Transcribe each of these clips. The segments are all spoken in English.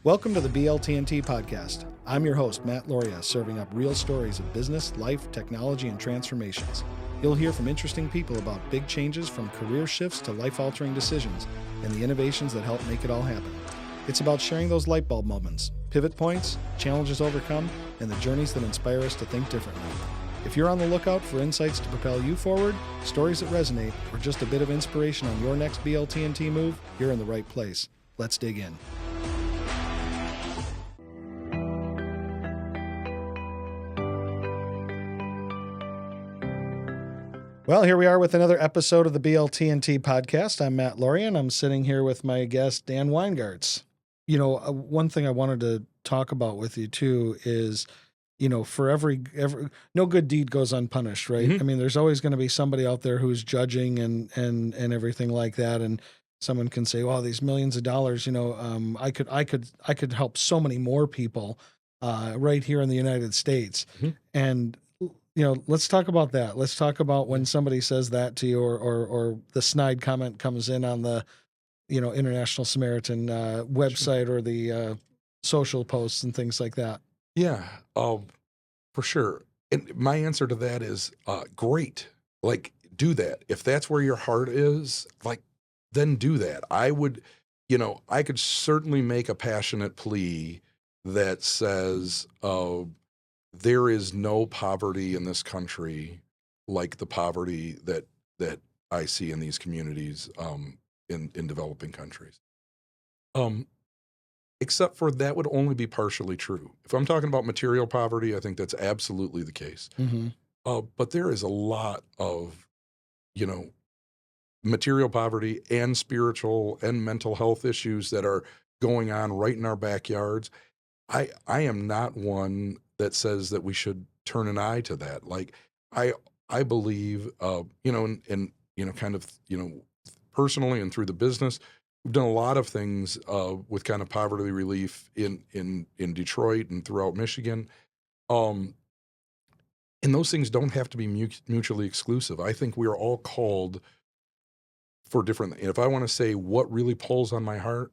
Welcome to the BLTnT Podcast. I'm your host, Matt Loria, serving up real stories of business, life, technology, and transformations. You'll hear from interesting people about big changes from career shifts to life-altering decisions and the innovations that help make it all happen. It's about sharing those light bulb moments, pivot points, challenges overcome, and the journeys that inspire us to think differently. If you're on the lookout for insights to propel you forward, stories that resonate, or just a bit of inspiration on your next BLTnT move, you're in the right place. Let's dig in. Well, here we are with another episode of the BLTnT Podcast. I'm Matt Loria, and I'm sitting here with my guest, Dan Weingartz. You know, one thing I wanted to talk about with you, too, is, you know, for every no good deed goes unpunished, right? Mm-hmm. I mean, there's always going to be somebody out there who's judging and everything like that, and someone can say, "Well, these millions of dollars, you know, I could help so many more people right here in the United States," and you know, let's talk about that. Let's talk about when somebody says that to you, or the snide comment comes in on the, you know, International Samaritan website or the social posts and things like that. Yeah, for sure. And my answer to that is great. Like, do that. If that's where your heart is, like, then do that. I would, you know, I could certainly make a passionate plea that says, there is no poverty in this country like the poverty that I see in these communities in developing countries. Except for that would only be partially true. If I'm talking about material poverty, I think that's absolutely the case. Mm-hmm. But there is a lot of, you know, material poverty and spiritual and mental health issues that are going on right in our backyards. I am not one that says that we should turn an eye to that. Like, I believe, you know, and you know, kind of, you know, personally and through the business, we've done a lot of things with kind of poverty relief in Detroit and throughout Michigan. And those things don't have to be mutually exclusive. I think we are all called for different. And if I want to say what really pulls on my heart,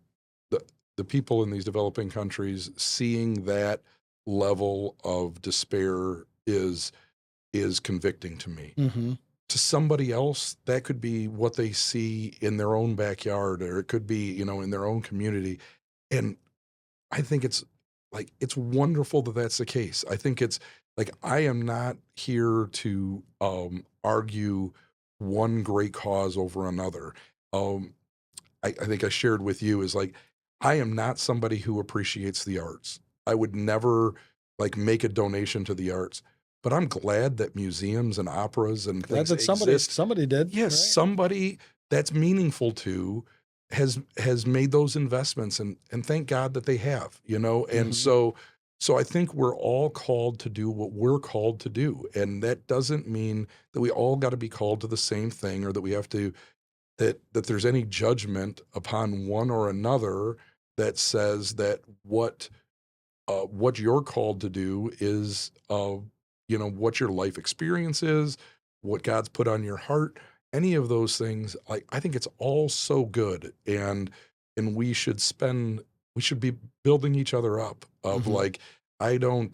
the people in these developing countries, seeing that level of despair is convicting to me. Mm-hmm. To somebody else, that could be what they see in their own backyard, or it could be, you know, in their own community. And I think it's like, it's wonderful that that's the case. I think it's like, I am not here to argue one great cause over another. I think I shared with you is like, I am not somebody who appreciates the arts. I would never like make a donation to the arts. But I'm glad that museums and operas and things exist. Somebody did. Yes, right? Somebody that's meaningful to has made those investments, and thank God that they have, you know. And so I think we're all called to do what we're called to do, and that doesn't mean that we all got to be called to the same thing, or that we have to that there's any judgment upon one or another that says that what you're called to do is you know, what your life experience is, what God's put on your heart, any of those things. Like, I think it's all so good, and we should be building each other up. Of like, I don't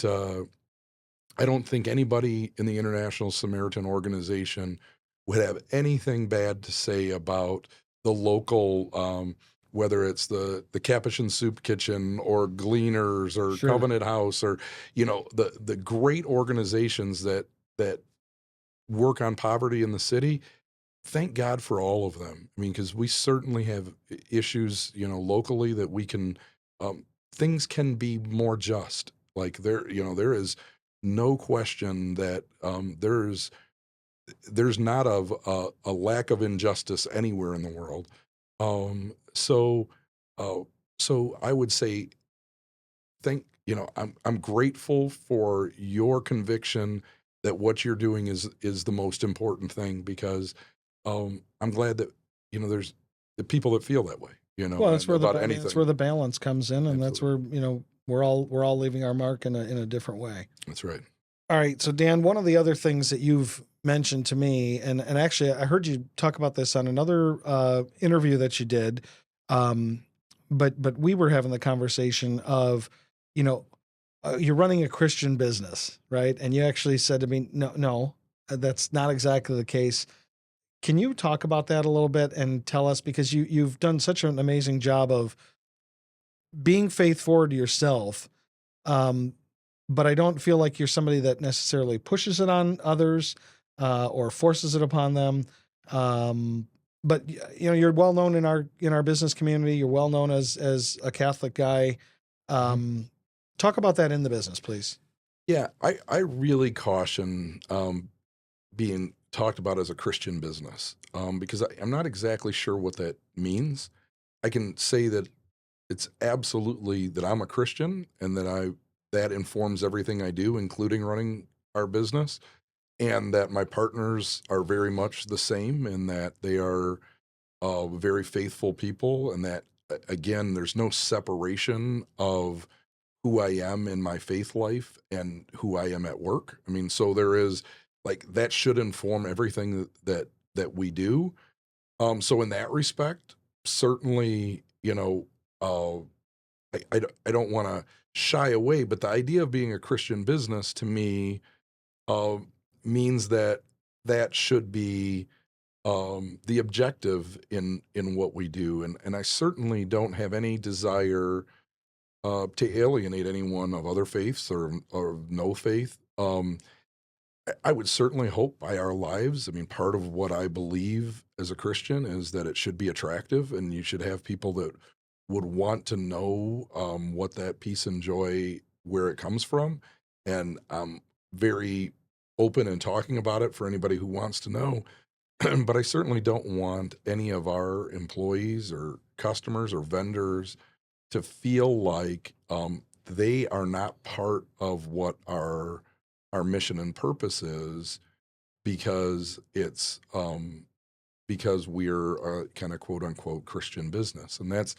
think anybody in the International Samaritan Organization would have anything bad to say about the local, whether it's the Capuchin Soup Kitchen or Gleaners or Sure. Covenant House, or, you know, the great organizations that work on poverty in the city. Thank God for all of them. I mean, because we certainly have issues, you know, locally that we can, things can be more just. Like, there is no question that there's not a lack of injustice anywhere in the world. So I would say, I'm grateful for your conviction that what you're doing is the most important thing, because I'm glad that, you know, there's the people that feel that way, you know. Well, that's where anything. that's where the balance comes in, and Absolutely. that's where, you know, we're all leaving our mark in a different way. That's right. All right. So, Dan, one of the other things that you've mentioned to me, and actually I heard you talk about this on another interview that you did, but we were having the conversation of, you know, you're running a Christian business, right? And you actually said to me, no, that's not exactly the case. Can you talk about that a little bit and tell us, because you've done such an amazing job of being faithful to yourself. But I don't feel like you're somebody that necessarily pushes it on others, or forces it upon them. Um, but you know, you're well known in our business community. You're well known as a Catholic guy. Mhm. Talk about that in the business, please. Yeah, I really caution being talked about as a Christian business, because I'm not exactly sure what that means. I can say that it's absolutely that I'm a Christian and that informs everything I do, including running our business, and that my partners are very much the same, and that they are very faithful people, and that again, there's no separation of who I am in my faith life and who I am at work. I mean, so there is like that should inform everything that we do. So in that respect, certainly, uh, I don't want to shy away, but the idea of being a Christian business to me uh, means that that should be the objective in what we do, and I certainly don't have any desire to alienate anyone of other faiths or of no faith. I would certainly hope by our lives. I mean, part of what I believe as a Christian is that it should be attractive, and you should have people that would want to know what that peace and joy, where it comes from. And I'm very open in talking about it for anybody who wants to know. But I certainly don't want any of our employees or customers or vendors to feel like they are not part of what our mission and purpose is because it's because we're a kind of quote unquote Christian business, and that's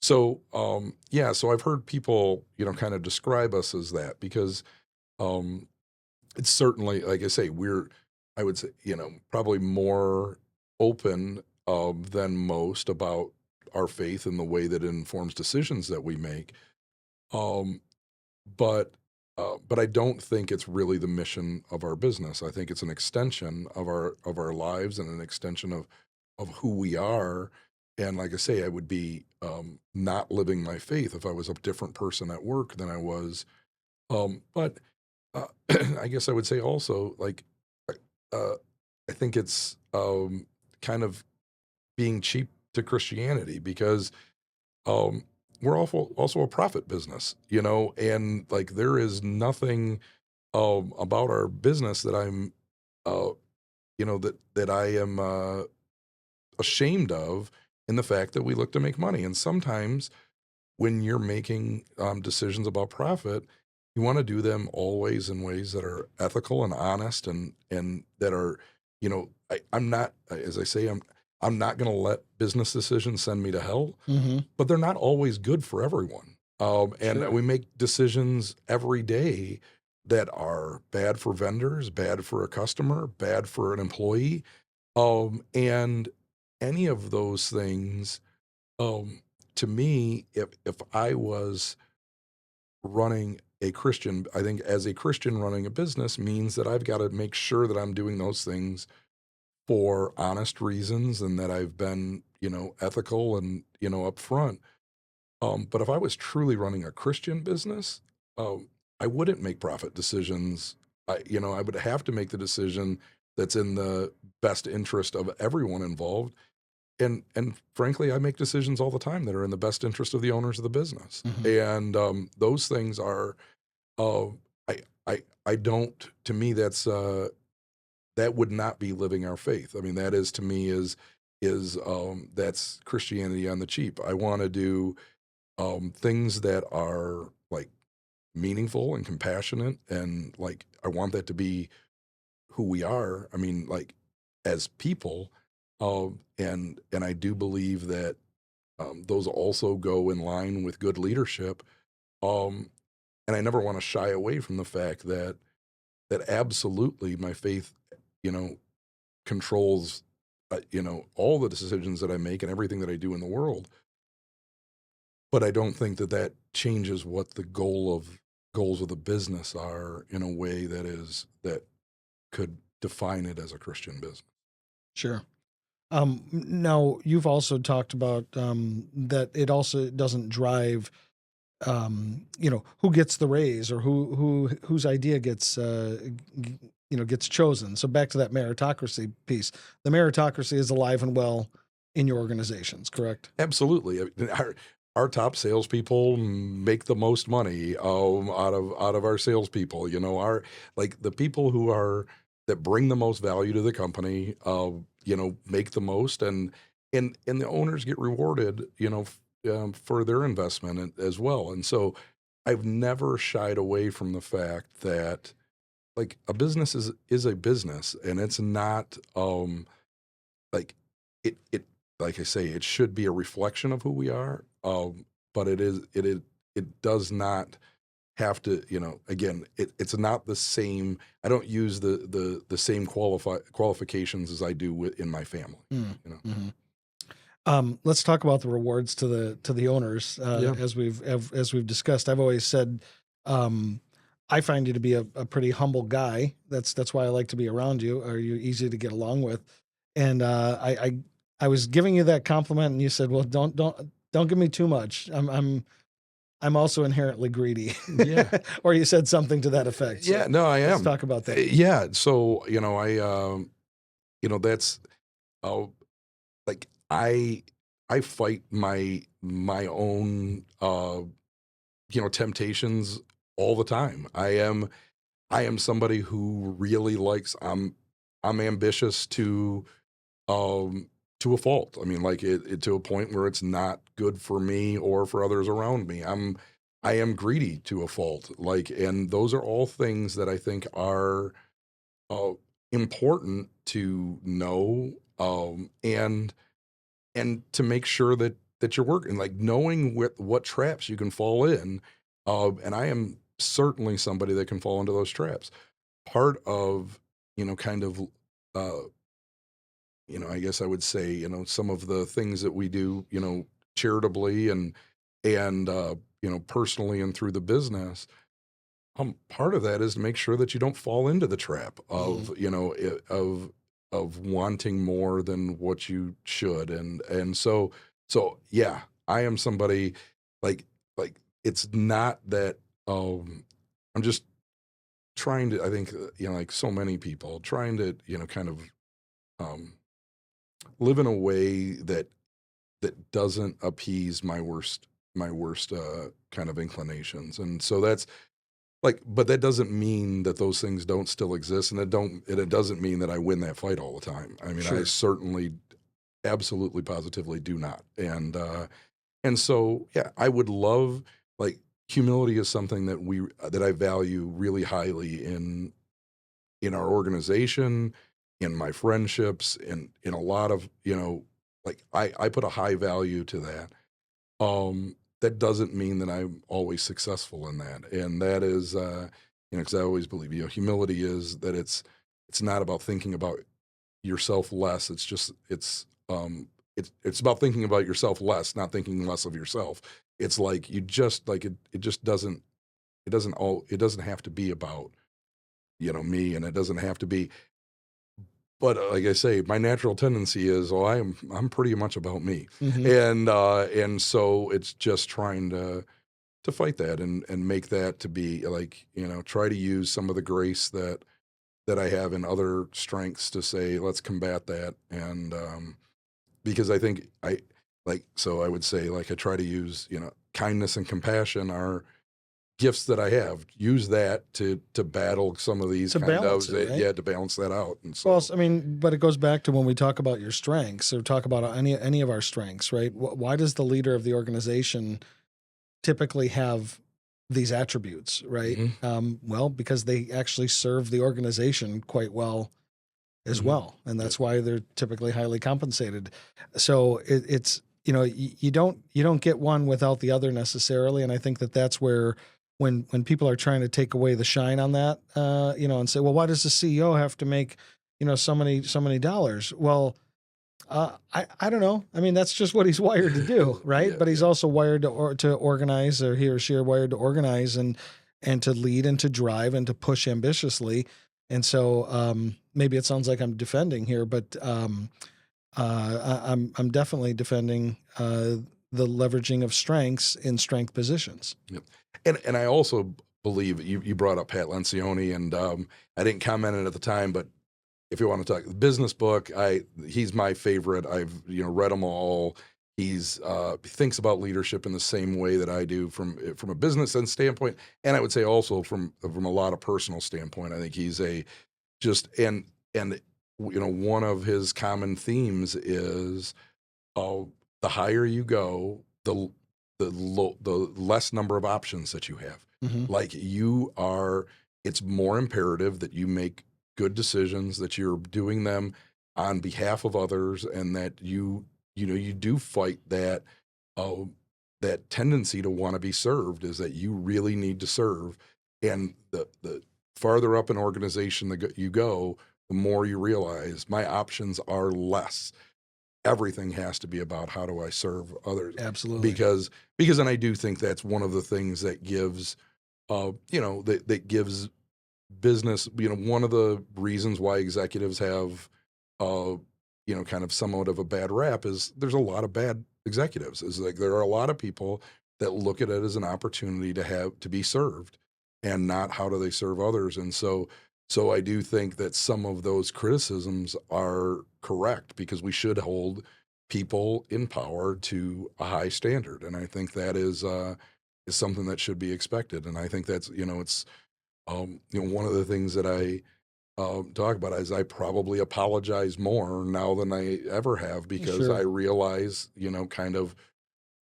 so yeah. So I've heard people kind of describe us as that because um, it's certainly, like I say, I would say probably more open than most about our faith and the way that it informs decisions that we make. Um, but but I don't think it's really the mission of our business. I think it's an extension of our lives and an extension of who we are. And like I say, I would be not living my faith if I was a different person at work than I was. But I guess I would say also, like, uh, I think it's kind of being cheap to Christianity because um, we're also a profit business, and like there is nothing about our business that I'm, uh, that I am ashamed of in the fact that we look to make money. And sometimes when you're making decisions about profit, you want to do them always in ways that are ethical and honest and that are, I'm not, as I say, I'm not going to let business decisions send me to hell, Mm-hmm. but they're not always good for everyone. And Sure. we make decisions every day that are bad for vendors, bad for a customer, bad for an employee. And any of those things, um, to me, if I was running a Christian, I think as a Christian running a business means that I've got to make sure that I'm doing those things for honest reasons and that I've been, ethical and, upfront. But if I was truly running a Christian business, I wouldn't make profit decisions. I would have to make the decision that's in the best interest of everyone involved. And frankly, I make decisions all the time that are in the best interest of the owners of the business. Mm-hmm. And those things are, uh, I don't. To me, that would not be living our faith. I mean, that is to me is that's Christianity on the cheap. I want to do things that are like meaningful and compassionate, and like I want that to be who we are. I mean, like as people, and I do believe that those also go in line with good leadership. Um, and I never want to shy away from the fact that absolutely my faith, you know, controls, all the decisions that I make and everything that I do in the world. but I don't think that changes what the goals of the business are in a way that could define it as a Christian business. Sure. Now you've also talked about that it also doesn't drive, who gets the raise or whose idea gets, gets chosen. So back to that meritocracy piece. The meritocracy is alive and well in your organizations, correct? Absolutely. Our top salespeople make the most money out of our salespeople. The people that bring the most value to the company, make the most, and the owners get rewarded, for their investment as well. And so I've never shied away from the fact that like a business is a business, and it's not like it like I say, it should be a reflection of who we are. But it does not have to, again, it's not the same. I don't use the same qualifications as I do in my family. Mm-hmm. Let's talk about the rewards to the owners. As we've discussed, I've always said, I find you to be a pretty humble guy. That's why I like to be around you. Are you easy to get along with? And I was giving you that compliment, and you said, "Well, don't give me too much. I'm also inherently greedy." Yeah. Or you said something to that effect. So yeah, no, I am. let's talk about that. Yeah. So, that's like I fight my own temptations all the time. I am somebody who really likes I'm ambitious to a fault. I mean, like it to a point where it's not good for me or for others around me. I am greedy to a fault. And those are all things that I think are important to know, and to make sure that you're working, like knowing what traps you can fall in. And I am certainly somebody that can fall into those traps. Part of, kind of, I guess I would say, some of the things that we do, charitably and personally and through the business. Part of that is to make sure that you don't fall into the trap of, of wanting more than what you should. So yeah, I am somebody like it's not that, I'm just trying to, I think, like so many people trying to, kind of, live in a way that doesn't appease my worst kind of inclinations. And so that's but that doesn't mean that those things don't still exist, and it doesn't mean that I win that fight all the time. I mean, Sure. I certainly, absolutely, positively do not. And so yeah, I would love, like, humility is something that I value really highly in our organization, in my friendships, in a lot of, I put a high value to that. That doesn't mean that I'm always successful in that. And that is, because I always believe, humility is that it's not about thinking about yourself less. It's about thinking about yourself less, not thinking less of yourself. It's like you just like it just doesn't have to be about, me, and it doesn't have to be. But like I say, my natural tendency is, I'm pretty much about me. Mm-hmm. And so it's just trying to fight that and make that to be like, try to use some of the grace that I have in other strengths to say, let's combat that. And because I think so I would say, like, I try to use, kindness and compassion are gifts that I have. Use that to battle some of these To balance it, right? yeah, to balance that out. And so, Well, I mean, but it goes back to when we talk about your strengths or talk about any of our strengths, right? Why does the leader of the organization typically have these attributes, right? Mhm. Well, because they actually serve the organization quite well as Mhm. well, and that's why they're typically highly compensated. So it's you don't get one without the other necessarily, and I think that's where when people are trying to take away the shine on that, and say, well, why does the CEO have to make so many dollars? Well, I don't know. I mean, that's just what he's wired to do, right? Yeah, But he's yeah, also wired to organize, or he or she are wired to organize and to lead and to drive and to push ambitiously. And so maybe it sounds like I'm defending here, but I'm definitely defending the leveraging of strengths in strength positions. yeah. And I also believe you brought up Pat Lencioni, and I didn't comment on it at the time, but if you want to talk the business book, he's my favorite. I've read them all. He thinks about leadership in the same way that I do from a business and standpoint, and I would say also from a lot of personal standpoint. I think he's a just and one of his common themes is the higher you go, the less number of options that you have. Mm-hmm. Like it's more imperative that you make good decisions, that you're doing them on behalf of others, and that you do fight uh, that tendency to want to be served, is that you really need to serve. And the farther up an organization that you go, the more you realize my options are less. Everything has to be about how do I serve others, Absolutely. because and I do think that's one of the things that gives that gives business, one of the reasons why executives have kind of somewhat of a bad rap is there's a lot of bad executives. Is like there are a lot of people that look at it as an opportunity to be served, and not how do they serve others. And so I do think that some of those criticisms are correct, because we should hold people in power to a high standard, and I think that is something that should be expected. And I think that's it's one of the things that I talk about is I probably apologize more now than I ever have, because Sure. I realize kind of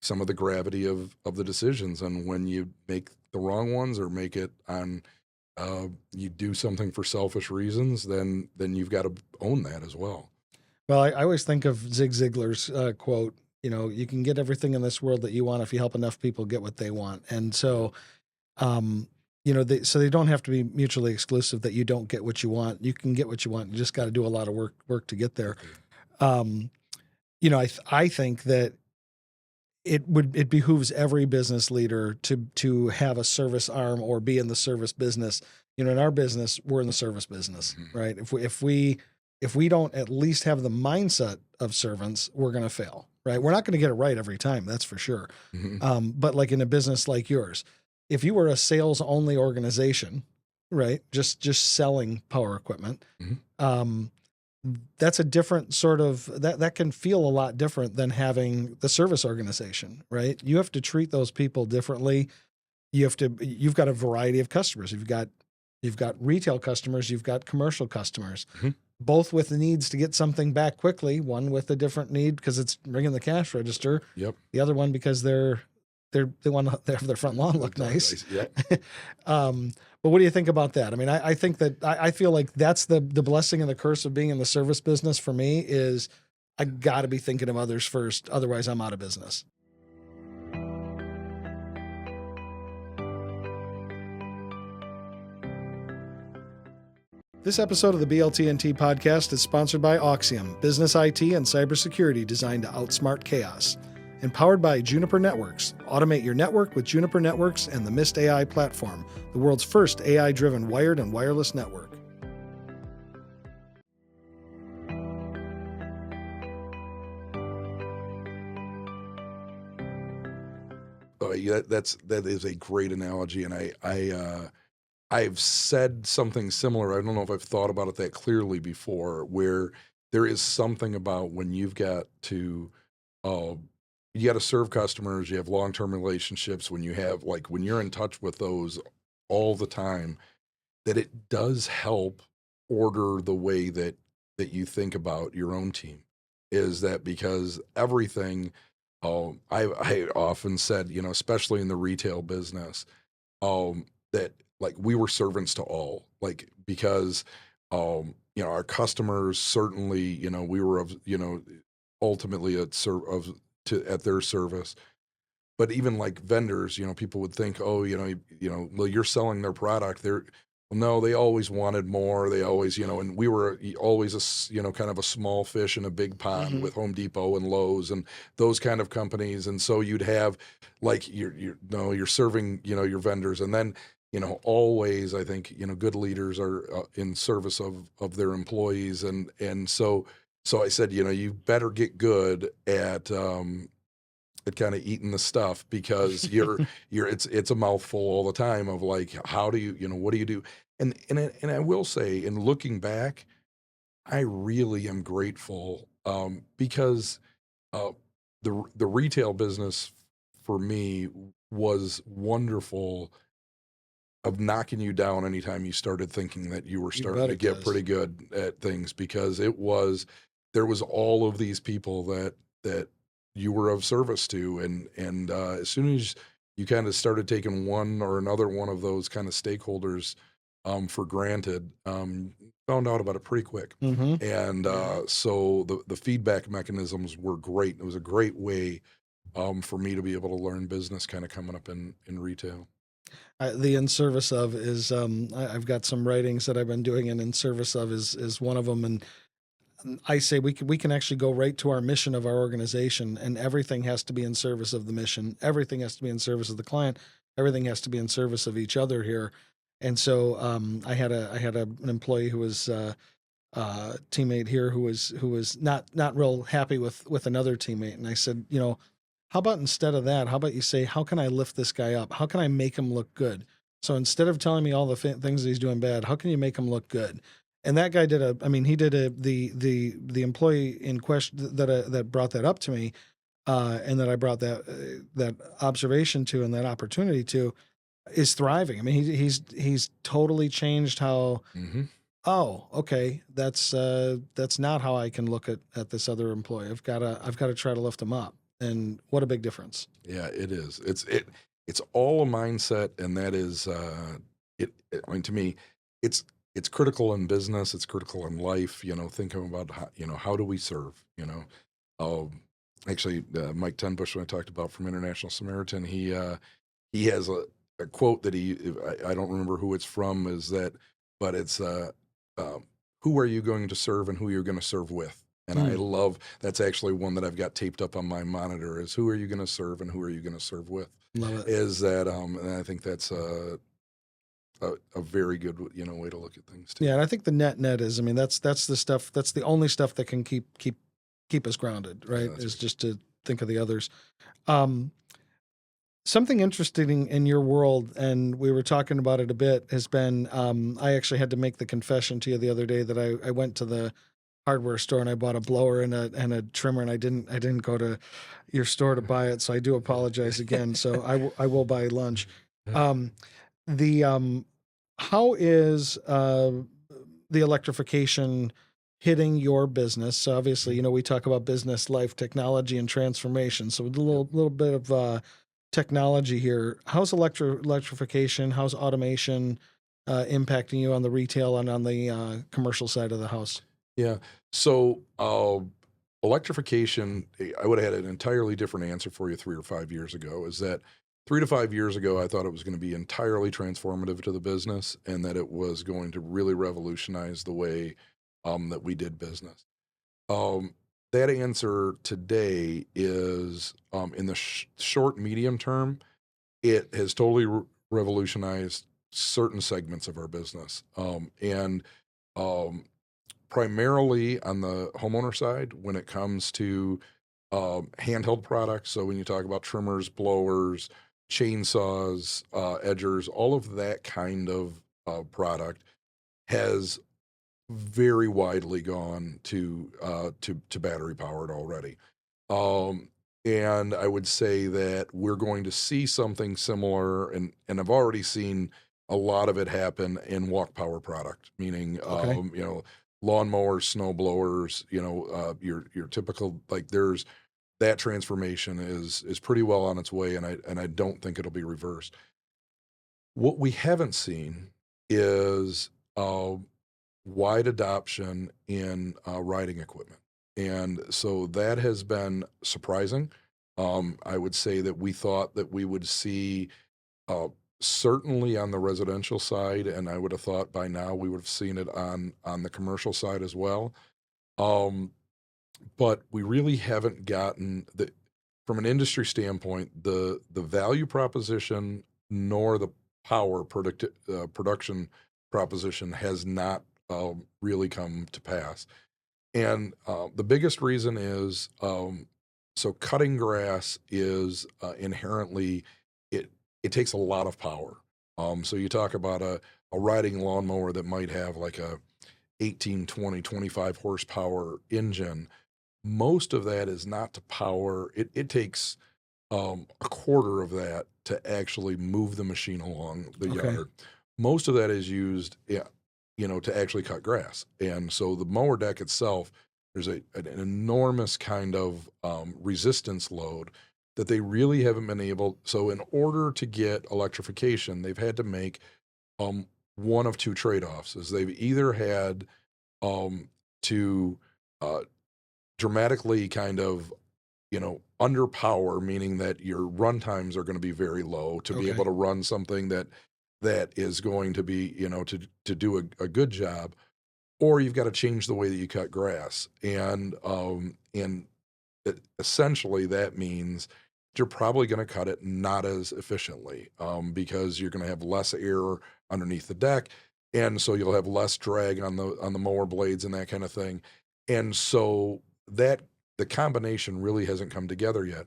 some of the gravity of the decisions, and when you make the wrong ones, or make it on you do something for selfish reasons, then you've got to own that as well. Well, I always think of Zig Ziglar's quote, you can get everything in this world that you want if you help enough people get what they want. And so, um, so they don't have to be mutually exclusive, that you don't get what you want. You can get what you want. You just got to do a lot of work to get there. Um, I think that it behooves every business leader to have a service arm or be in the service business. In our business, we're in the service business, Mm-hmm. right? If we don't at least have the mindset of servants, we're going to fail, right? We're not going to get it right every time, that's for sure. Mm-hmm. But like in a business like yours, if you were a sales only organization, right, just selling power equipment, Mm-hmm. that's a different sort of that can feel a lot different than having the service organization, right? You have to treat those people differently. You've got a variety of customers. You've got retail customers, you've got commercial customers, Mm-hmm. both with the needs to get something back quickly, one with a different need because it's ringing the cash register, Yep. the other one because they want to have their front lawn look nice. Yep. But what do you think about that? I mean, I think that I feel like that's the blessing and the curse of being in the service business for me is I got to be thinking of others first. Otherwise, I'm out of business. This episode of the BLTnT Podcast is sponsored by Auxiom, business IT and cybersecurity designed to outsmart chaos. And powered by Juniper Networks. Automate your network with Juniper Networks and the Mist AI platform, the world's first AI-driven wired and wireless network. Oh, yeah, that is a great analogy, and I've said something similar. I don't know if I've thought about it that clearly before, where there is something about when uh, you got to serve customers, you have long-term relationships, when you're in touch with those all the time, that it does help order the way that you think about your own team. Is that because everything, I often said, especially in the retail business, that like we were servants to all, like because our customers certainly, we were ultimately at their service. But even like vendors, people would think, oh, well, you're selling their product. No, they always wanted more. They always, and we were always kind of a small fish in a big pond Hmm. with Home Depot and Lowe's and those kind of companies. And so you'd have like you're serving, your vendors, and then, always I think, good leaders are in service of their employees. And so I said, you better get good at kind of eating the stuff, because it's a mouthful all the time of like, how do you, what do you do? And I will say, in looking back, I really am grateful, because uh, the retail business for me was wonderful, of knocking you down anytime you started thinking that you were You starting bet to it get does. pretty good at things, because there was all of these people that you were of service to, and as soon as you kind of started taking one or another one of those kind of stakeholders for granted, found out about it pretty quick. Hmm. And Yeah. so the feedback mechanisms were great. It was a great way for me to be able to learn business, kind of coming up in retail. The in service of is I've got some writings that I've been doing, and in service of is one of them. And I say we can actually go right to our mission of our organization, and everything has to be in service of the mission. Everything has to be in service of the client. Everything has to be in service of each other here. And so I had an employee who was teammate here who was not real happy with another teammate, and I said, how about instead of that, how about you say, how can I lift this guy up? How can I make him look good? So instead of telling me all the things that he's doing bad, how can you make him look good? And that guy he did the employee in question that brought that up to me, and that I brought that observation to and that opportunity to, is thriving. I mean, he's totally changed how. Hmm. Oh, okay. That's not how I can look at this other employee. I've got to try to lift him up. And what a big difference. Yeah, it is. It's all a mindset, and that is I mean, to me, it's it's critical in business. It's critical in life. Thinking about how do we serve. Um, Actually, Mike Tenbush, when I talked about from International Samaritan, he has a quote that I don't remember who it's from, is that, but it's um, who are you going to serve and who you're going to serve with. And I Mm, love, that's actually one that I've got taped up on my monitor, is who are you going to serve and who are you going to serve with. love it. Is that and I think that's a very good way to look at things too. Yeah, and I think the net is, I mean, that's the stuff, that's the only stuff that can keep us grounded, Yeah, right? that's Is right. just to think of the others. Um, Something interesting in your world, and we were talking about it a bit, has been, I actually had to make the confession to you the other day that I went to the hardware store and I bought a blower and a trimmer, and I didn't go to your store to buy it, so I do apologize again. So I will buy lunch. Um, the How is the electrification hitting your business? So obviously, we talk about business, life, technology, and transformation. So a Yep. little bit of technology here. How's electrification? How's automation impacting you on the retail and on the commercial side of the house? Yeah. So electrification, I would have had an entirely different answer for you 3 or 5 years ago. Is that 3 to 5 years ago, I thought it was going to be entirely transformative to the business, and that it was going to really revolutionize the way that we did business. Um, that answer today is, in the short, medium term, it has totally revolutionized certain segments of our business. And um, primarily on the homeowner side, when it comes to handheld products. So when you talk about trimmers, blowers, chainsaws, edgers, all of that kind of product has very widely gone to battery powered already. Um, and I would say that we're going to see something similar, and I've already seen a lot of it happen in walk power product, meaning Okay. lawnmowers, snow blowers, your typical, like, there's that transformation is pretty well on its way, and I don't think it'll be reversed. What we haven't seen is wide adoption in riding equipment. And so that has been surprising. I would say that we thought that we would see certainly on the residential side, and I would have thought by now we would have seen it on the commercial side as well. Um, but we really haven't gotten the from an industry standpoint, the value proposition nor the production proposition has not really come to pass. And the biggest reason is so cutting grass is inherently it it takes a lot of power. So you talk about a riding lawnmower that might have like a 18, 20, 25 horsepower engine. Most of that is not to power. It takes a quarter of that to actually move the machine along the Okay. yard. Most of that is used, yeah, to actually cut grass. And so the mower deck itself, there's an enormous kind of resistance load that they really haven't been able. So in order to get electrification, they've had to make um, one of two trade-offs. Is they've either had to uh, dramatically kind of underpower, meaning that your run times are going to be very low to be Okay. able to run something that is going to be, to do a good job, or you've got to change the way that you cut grass. And essentially that means you're probably going to cut it not as efficiently, because you're going to have less air underneath the deck, and so you'll have less drag on the mower blades and that kind of thing. And so that the combination really hasn't come together yet.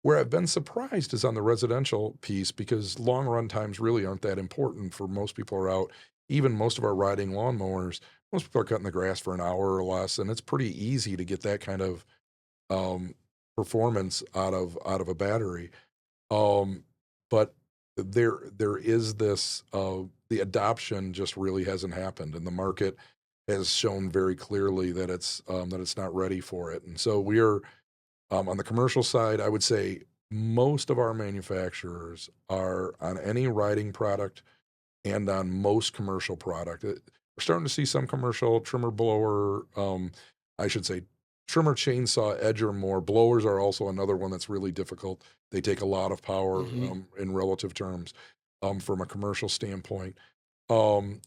Where I've been surprised is on the residential piece, because long run times really aren't that important for most people are out. Even most of our riding lawnmowers, most people are cutting the grass for an hour or less, and it's pretty easy to get that kind of um, performance out of a battery. Um, but there is this the adoption just really hasn't happened, and the market has shown very clearly that it's not ready for it. And so we are on the commercial side. I would say most of our manufacturers are on any riding product and on most commercial product. We're starting to see some commercial trimmer blower, I should say trimmer, chainsaw, edger more. Blowers are also another one that's really difficult. They take a lot of power Hmm. in relative terms from a commercial standpoint. Um,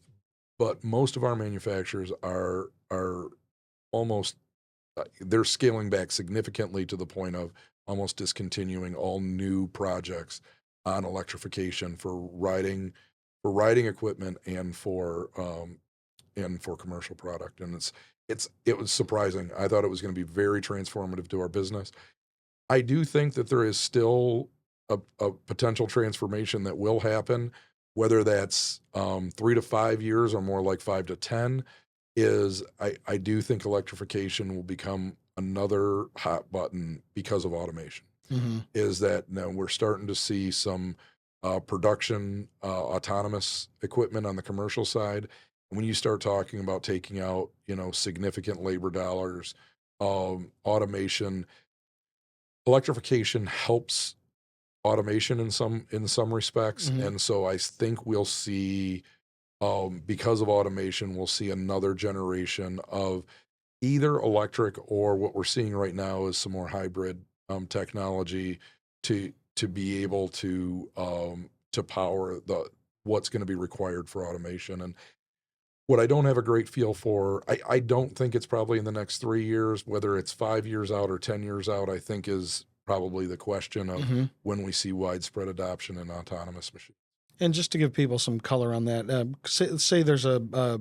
but most of our manufacturers are almost they're scaling back significantly to the point of almost discontinuing all new projects on electrification for riding equipment and for commercial product. And it was surprising. I thought it was going to be very transformative to our business. I do think that there is still a potential transformation that will happen, whether that's 3 to 5 years or more like 5 to 10. I do think electrification will become another hot button because of automation. Hmm. Is that now we're starting to see some production autonomous equipment on the commercial side. And when you start talking about taking out, significant labor dollars, automation, electrification helps automation in some respects. Hmm. And so I think we'll see, because of automation, we'll see another generation of either electric or what we're seeing right now is some more hybrid technology to be able to power the what's going to be required for automation. And what I don't have a great feel for, I don't think it's probably in the next 3 years. Whether it's 5 years out or 10 years out, I think is probably the question of Hmm. when we see widespread adoption in autonomous machines. And just to give people some color on that, say there's a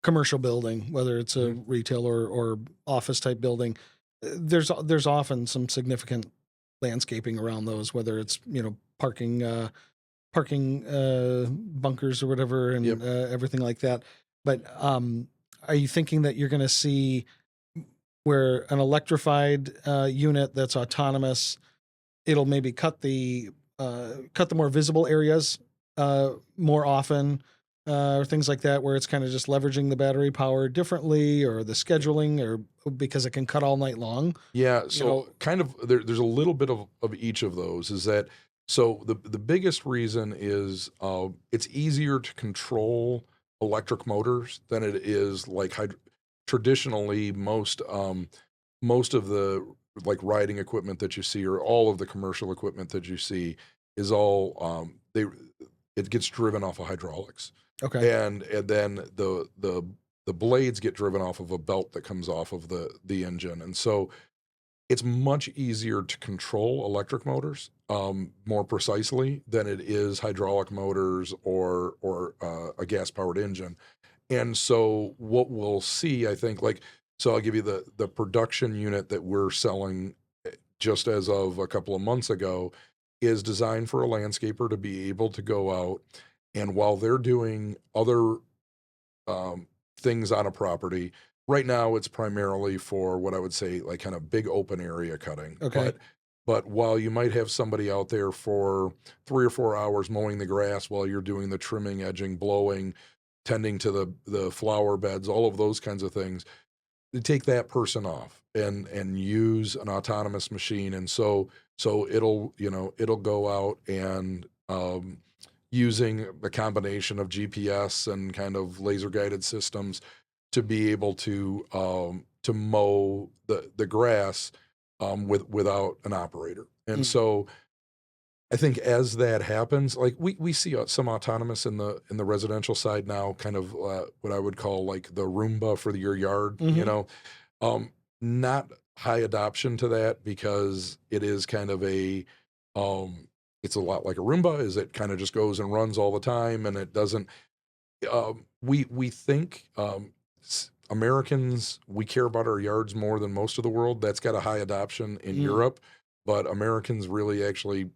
commercial building, whether it's a Mhm. retail or office type building, there's often some significant landscaping around those, whether it's parking bunkers or whatever, Yep. and everything like that. But are you thinking that you're going to see where an electrified unit that's autonomous, it'll maybe cut the more visible areas more often, or things like that, where it's kind of just leveraging the battery power differently, or the scheduling, or because it can cut all night long. Yeah, You know. so kind of there's a little bit of each of those. Is that so the biggest reason is it's easier to control electric motors than it is like traditionally most of the like riding equipment that you see or all of the commercial equipment that you see is all they it gets driven off of hydraulics, Okay. and then the blades get driven off of a belt that comes off of the engine, and so it's much easier to control electric motors more precisely than it is hydraulic motors or a gas powered engine. And so what we'll see, I think, like, so I'll give you the production unit that we're selling just as of a couple of months ago is designed for a landscaper to be able to go out, and while they're doing other things on a property, right now it's primarily for what I would say like kind of big open area cutting. Okay. But while you might have somebody out there for 3 or 4 hours mowing the grass while you're doing the trimming, edging, blowing, tending to the flower beds, all of those kinds of things, you take that person off and use an autonomous machine. And so it'll go out and using a combination of GPS and kind of laser guided systems to be able to mow the grass without an operator. And so I think as that happens, like we see some autonomous in the residential side now, kind of what I would call like the Roomba for your yard, not high adoption to that because it is kind of it's a lot like a Roomba, is it kind of just goes and runs all the time, and it doesn't. We think Americans, we care about our yards more than most of the world. That's got a high adoption in Europe, but Americans really actually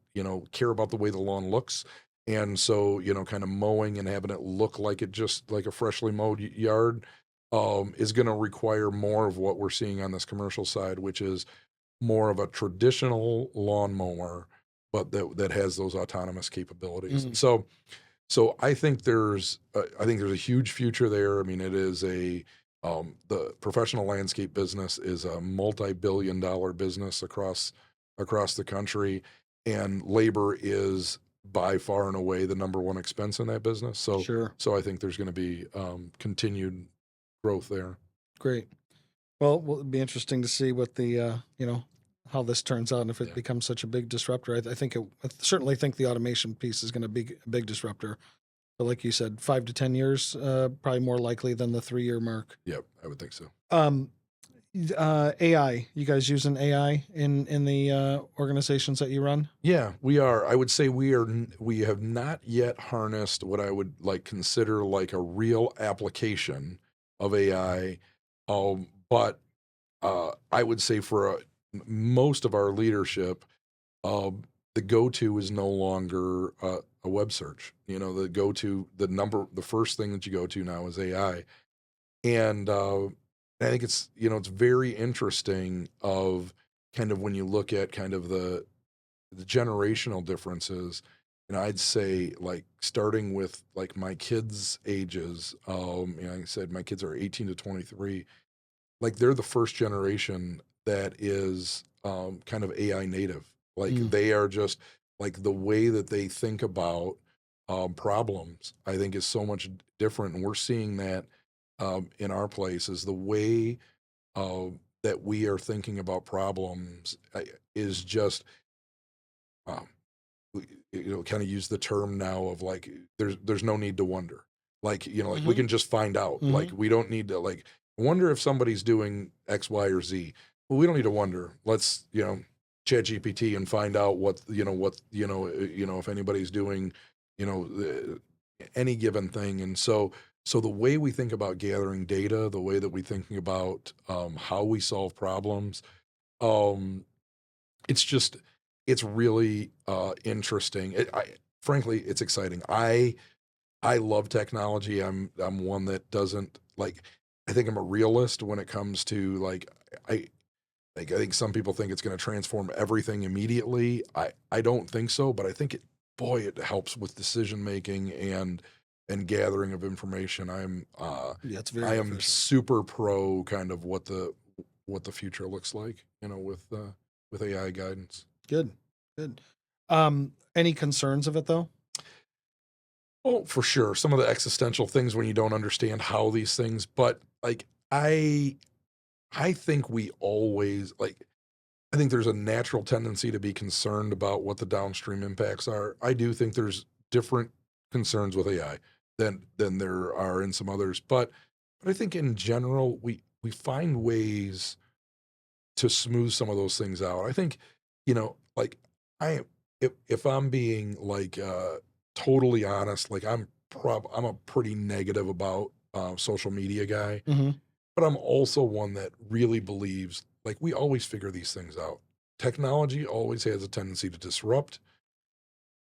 care about the way the lawn looks, and so kind of mowing and having it look like it just like a freshly mowed yard is going to require more of what we're seeing on this commercial side, which is more of a traditional lawnmower, but that has those autonomous capabilities. So I think there's a huge future there. I mean, it is the professional landscape business is a multi-billion-dollar business across the country, and labor is by far and away the number one expense in that business. So Sure. So I think there's going to be continued growth there. Great. Well, it'll be interesting to see what the how this turns out and if it becomes such a big disruptor. I certainly think the automation piece is going to be a big disruptor. But like you said, 5 to 10 years, probably more likely than the 3-year mark. Yep, I would think so. AI, you guys using AI in the organizations that you run? Yeah, we are. I would say we have not yet harnessed what I would like consider like a real application of AI. But I would say for most of our leadership, the go-to is no longer a web search. The go-to, the first thing that you go to now is AI. And I think it's very interesting of kind of when you look at kind of the generational differences. And I'd say like starting with like my kids' ages, like I said, my kids are 18 to 23. Like they're the first generation that is kind of AI native. Like they are just like the way that they think about problems, I think is so much different. And we're seeing that in our place is the way that we are thinking about problems is just, kind of use the term now of like, there's no need to wonder. Like, like we can just find out. Like we don't need to like wonder if somebody's doing X, Y, or Z. Well, we don't need to wonder. Let's, chat GPT and find out if anybody's doing, any given thing. And so the way we think about gathering data, the way that we thinking about how we solve problems, it's really interesting. Frankly, it's exciting. I love technology. I'm one that doesn't like. I think I'm a realist when it comes to like I think some people think it's going to transform everything immediately. I don't think so, but I think it helps with decision making and gathering of information. I am super pro kind of what the future looks like, with AI guidance. Good. Any concerns of it though? Oh, for sure. Some of the existential things when you don't understand how these things, but like I think we always I think there's a natural tendency to be concerned about what the downstream impacts are. I do think there's different concerns with AI than there are in some others. But I think in general, we find ways to smooth some of those things out. I think, like I if I'm being like totally honest, like I'm a pretty negative about social media guy, Mm-hmm. but I'm also one that really believes like we always figure these things out. Technology always has a tendency to disrupt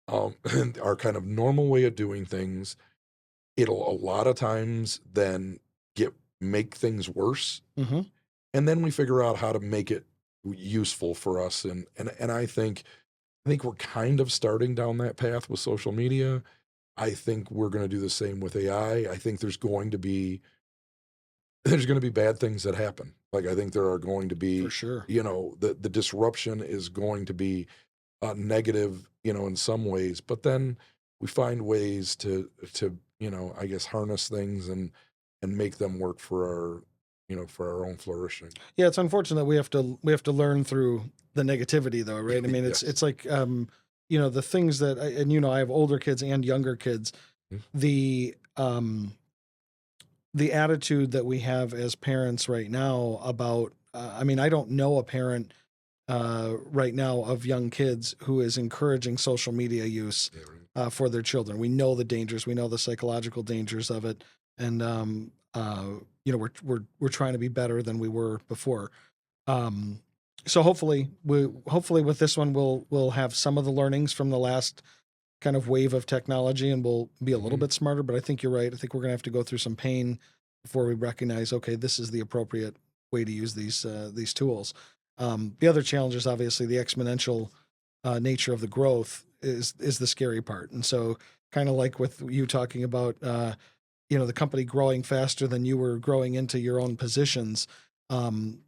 and our kind of normal way of doing things. It'll a lot of times then make things worse, Mm-hmm. and then we figure out how to make it useful for us. And I think we're kind of starting down that path with social media. I think we're going to do the same with AI. I think there's going to be bad things that happen. Like I think there are going to For be, sure. the disruption is going to be negative, in some ways, but then we find ways to I guess harness things and make them work for our own flourishing. Yeah, it's unfortunate we have to learn through the negativity though, right? I mean, it's Yes. it's like the things that I have older kids and younger kids. Mhm. The attitude that we have as parents right now about I mean, I don't know a parent right now of young kids who is encouraging social media use Yeah, right. for their children. We know the dangers, we know the psychological dangers of it, and we're trying to be better than we were before. Um, so hopefully with this one we'll have some of the learnings from the last kind of wave of technology, and we'll be a little Mhm. bit smarter. But I think you're right. I think we're gonna have to go through some pain before we recognize, okay, this is the appropriate way to use these tools. The other challenge is obviously the exponential nature of the growth is the scary part. And so, kind of like with you talking about, the company growing faster than you were growing into your own positions. Um,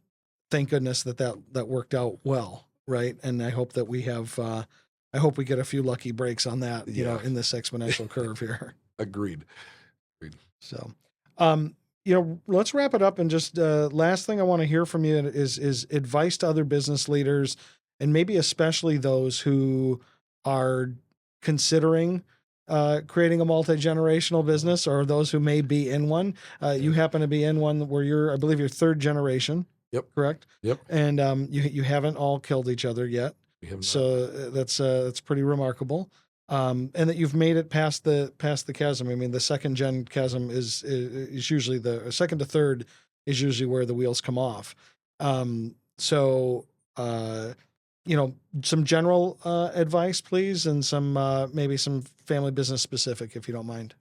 thank goodness that worked out well, right? And I hope that we have. I hope we get a few lucky breaks on that, Yeah. in this exponential curve here. Agreed. Agreed. So, let's wrap it up. And just last thing I want to hear from you is advice to other business leaders, and maybe especially those who are considering creating a multi-generational business, or those who may be in one. You happen to be in one where I believe you're third generation. Yep. Correct. Yep. And you haven't all killed each other yet. We have not. So that's pretty remarkable. And that you've made it past the chasm. I mean, the second gen chasm is usually the second to third is usually where the wheels come off. So some general advice, please, and some maybe some family business specific, if you don't mind.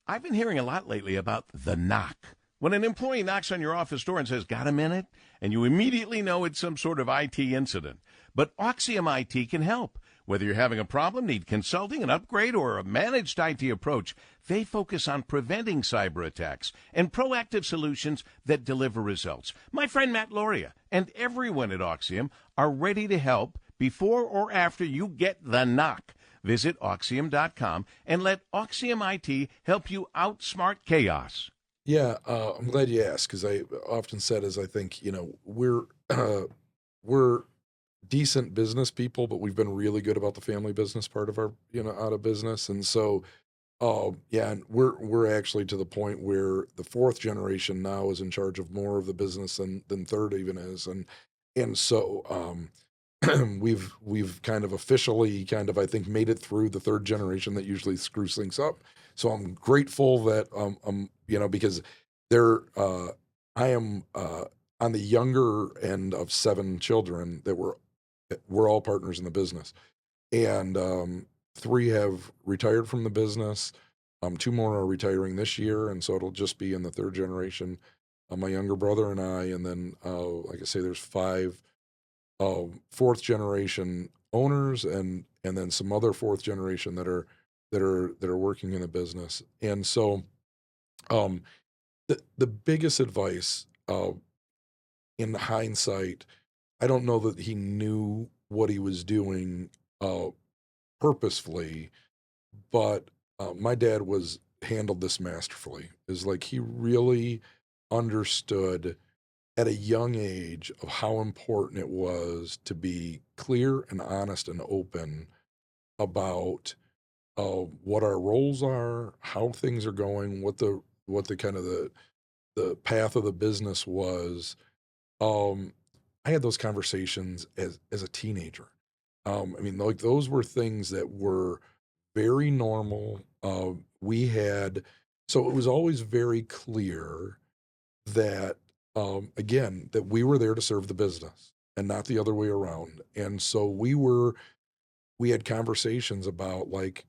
I've been hearing a lot lately about the knock. When an employee knocks on your office door and says, "Got a minute?" and you immediately know it's some sort of IT incident. But Auxiom IT can help. Whether you're having a problem, need consulting, an upgrade, or a managed IT approach, they focus on preventing cyber attacks and proactive solutions that deliver results. My friend Matt Loria and everyone at Auxiom are ready to help before or after you get the knock. Visit Auxiom.com and let Auxiom IT help you outsmart chaos. Yeah, I'm glad you asked, because I often said, as I think, we're decent business people, but we've been really good about the family business part of our, out of business. And so, yeah, and we're actually to the point where the fourth generation now is in charge of more of the business than third even is. And so, we've kind of officially I think made it through the third generation that usually screws things up. So I'm grateful that because I am on the younger end of 7 children that we're all partners in the business, and 3 have retired from the business. 2 more are retiring this year, and so it'll just be in the third generation. My younger brother and I, and then like I say, there's 5 fourth generation owners, and then some other fourth generation that are working in the business. And so the biggest advice in hindsight, I don't know that he knew what he was doing purposefully, but my dad handled this masterfully. Is like he really understood at a young age of how important it was to be clear and honest and open about what our roles are, how things are going, what the kind of the path of the business was. I had those conversations as a teenager. I mean, like those were things that were very normal. We had, so it was always very clear that, again, that we were there to serve the business and not the other way around. And so we had conversations about like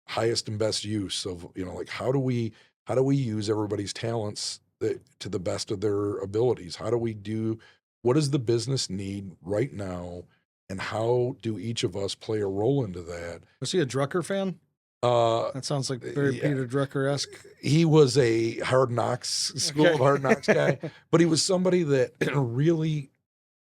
highest and best use of, like how do we use everybody's talents to the best of their abilities? How do we do, what does the business need right now? And how do each of us play a role into that? Was he a Drucker fan? That sounds like very Yeah. Peter Drucker-esque. He was a Hard Knocks, School of Hard Knocks guy, but he was somebody that really,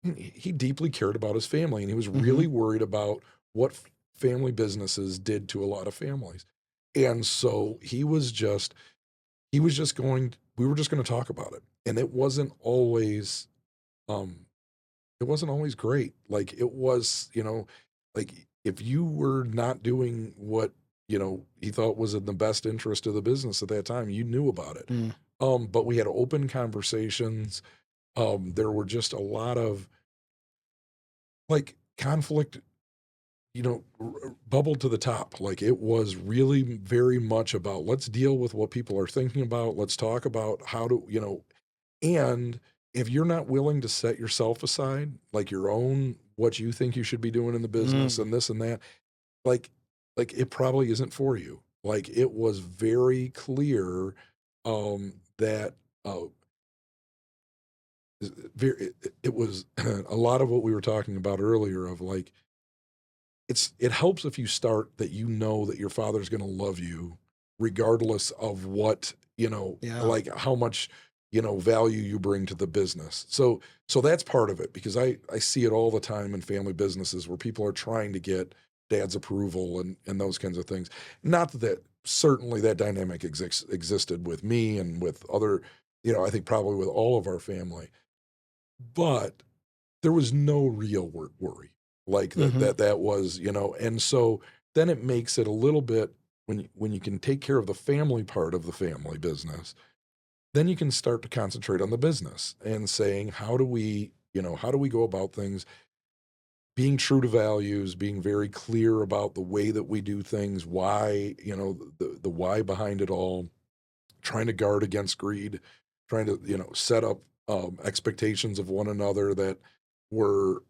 he deeply cared about his family, and he was really worried about what family businesses did to a lot of families. And so we were just going to talk about it. And it wasn't always great. Like it was, like if you were not doing what, he thought was in the best interest of the business at that time, you knew about it. But we had open conversations. There were just a lot of like conflict, bubbled to the top. Like it was really very much about let's deal with what people are thinking about. Let's talk about how to, and if you're not willing to set yourself aside, like your own, what you think you should be doing in the business and this and that, like it probably isn't for you. Like it was very clear that it was a lot of what we were talking about earlier of like, it helps if you start that that your father's going to love you regardless of what, like how much, value you bring to the business. So that's part of it, because I see it all the time in family businesses where people are trying to get dad's approval and those kinds of things. Not that certainly that dynamic existed with me and with other, I think probably with all of our family, but there was no real worry like that was, and so then it makes it a little bit, when you can take care of the family part of the family business, then you can start to concentrate on the business and saying, how do we go about things, being true to values, being very clear about the way that we do things, why, the why behind it all, trying to guard against greed, trying to, set up expectations of one another that were,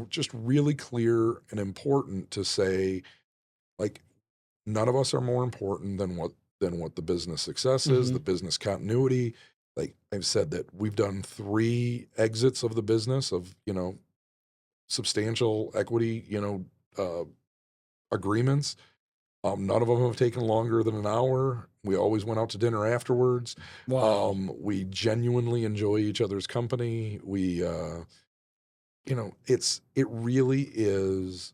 just really clear and important to say, like, none of us are more important than what the business success is, the business continuity. Like I've said that we've done 3 exits of the business of, substantial equity, agreements. None of them have taken longer than an hour. We always went out to dinner afterwards. Wow. We genuinely enjoy each other's company. We, it really is,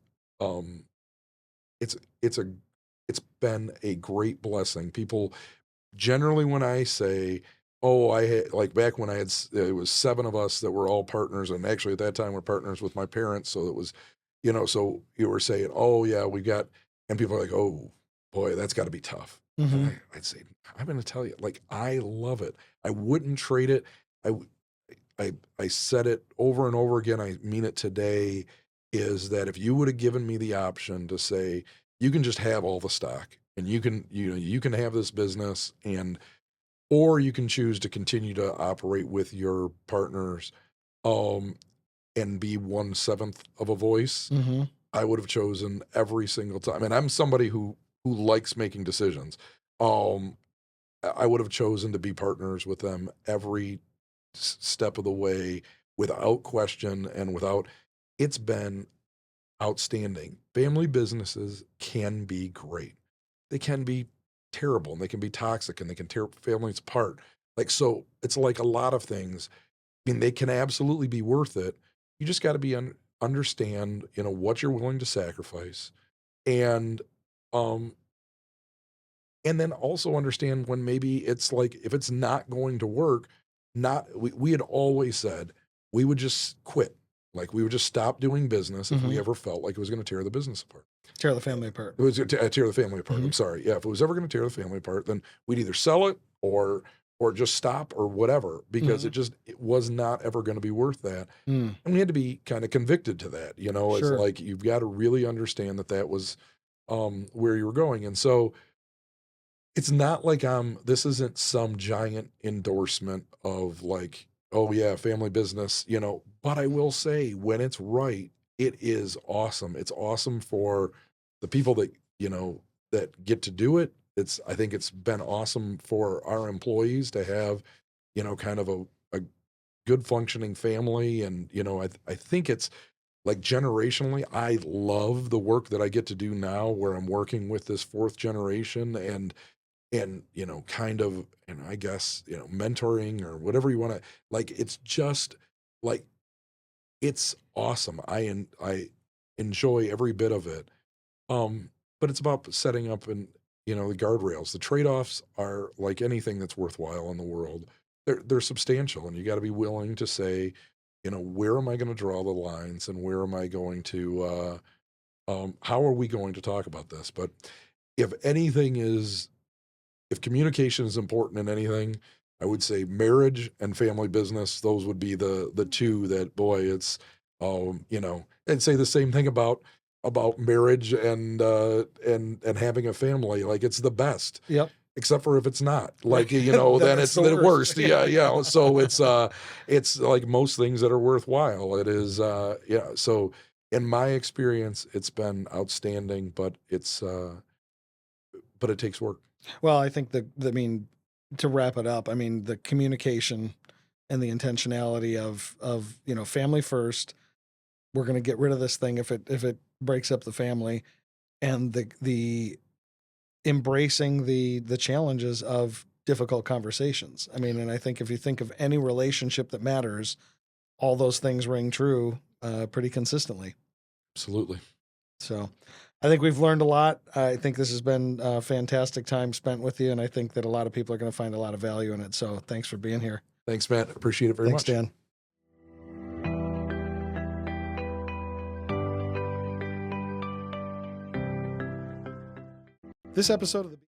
it's been a great blessing. People generally, when I say, oh, I had, like back when it was 7 of us that were all partners, and actually at that time we're partners with my parents. So it was, so you were saying, oh yeah, we got, and people are like, oh boy, that's got to be tough. And I'd say, I'm going to tell you, like, I love it. I wouldn't trade it. I said it over and over again. I mean it today, is that if you would have given me the option to say, you can just have all the stock and you can have this business, or you can choose to continue to operate with your partners, and be 1/7 of a voice, I would have chosen every single time. And I'm somebody who likes making decisions. I would have chosen to be partners with them every step of the way without question and it's been outstanding. Family businesses can be great. They can be terrible, and they can be toxic, and they can tear families apart. Like, so it's like a lot of things. I mean, they can absolutely be worth it. You just got to understand, what you're willing to sacrifice, and then also understand when maybe it's like, if it's not going to work, we had always said we would just quit. Like we would just stop doing business if we ever felt like it was going to tear the business apart. Tear the family apart. It was tear the family apart. I'm sorry. Yeah, if it was ever going to tear the family apart, then we'd either sell it or just stop or whatever, because it was not ever going to be worth that. And we had to be kind of convicted to that. You know, it's like you've got to really understand that was where you were going. And so it's not like this isn't some giant endorsement of like, oh yeah, family business, you know, but I will say when it's right, it is awesome. It's awesome for the people that, you know, that get to do it. I think it's been awesome for our employees to have, you know, kind of a good functioning family. And, you know, I think it's like generationally, I love the work that I get to do now where I'm working with this fourth generation and, you know, kind of, and I guess, you know, mentoring or whatever you want to, like, it's just like, it's awesome. I enjoy every bit of it. But it's about setting up and, you know, the guardrails. The trade-offs are like anything that's worthwhile in the world. They're substantial, and you got to be willing to say, you know, where am I going to draw the lines, and where am I going to, how are we going to talk about this? But if communication is important in anything, I would say marriage and family business. Those would be the two that, boy, it's, you know, and say the same thing about marriage and having a family. Like it's the best. Yep. Except for if it's not, like, you know, then it's the worst. Yeah. So it's like most things that are worthwhile. It is, yeah. So in my experience, it's been outstanding, but it takes work. Well, I think to wrap it up, I mean, the communication and the intentionality of, you know, family first. We're going to get rid of this thing if it breaks up the family, and the embracing the challenges of difficult conversations. I mean, and I think if you think of any relationship that matters, all those things ring true pretty consistently. Absolutely. So I think we've learned a lot. I think this has been a fantastic time spent with you, and I think that a lot of people are going to find a lot of value in it. So thanks for being here. Thanks, Matt. Appreciate it very much. Thanks, Dan. This episode of the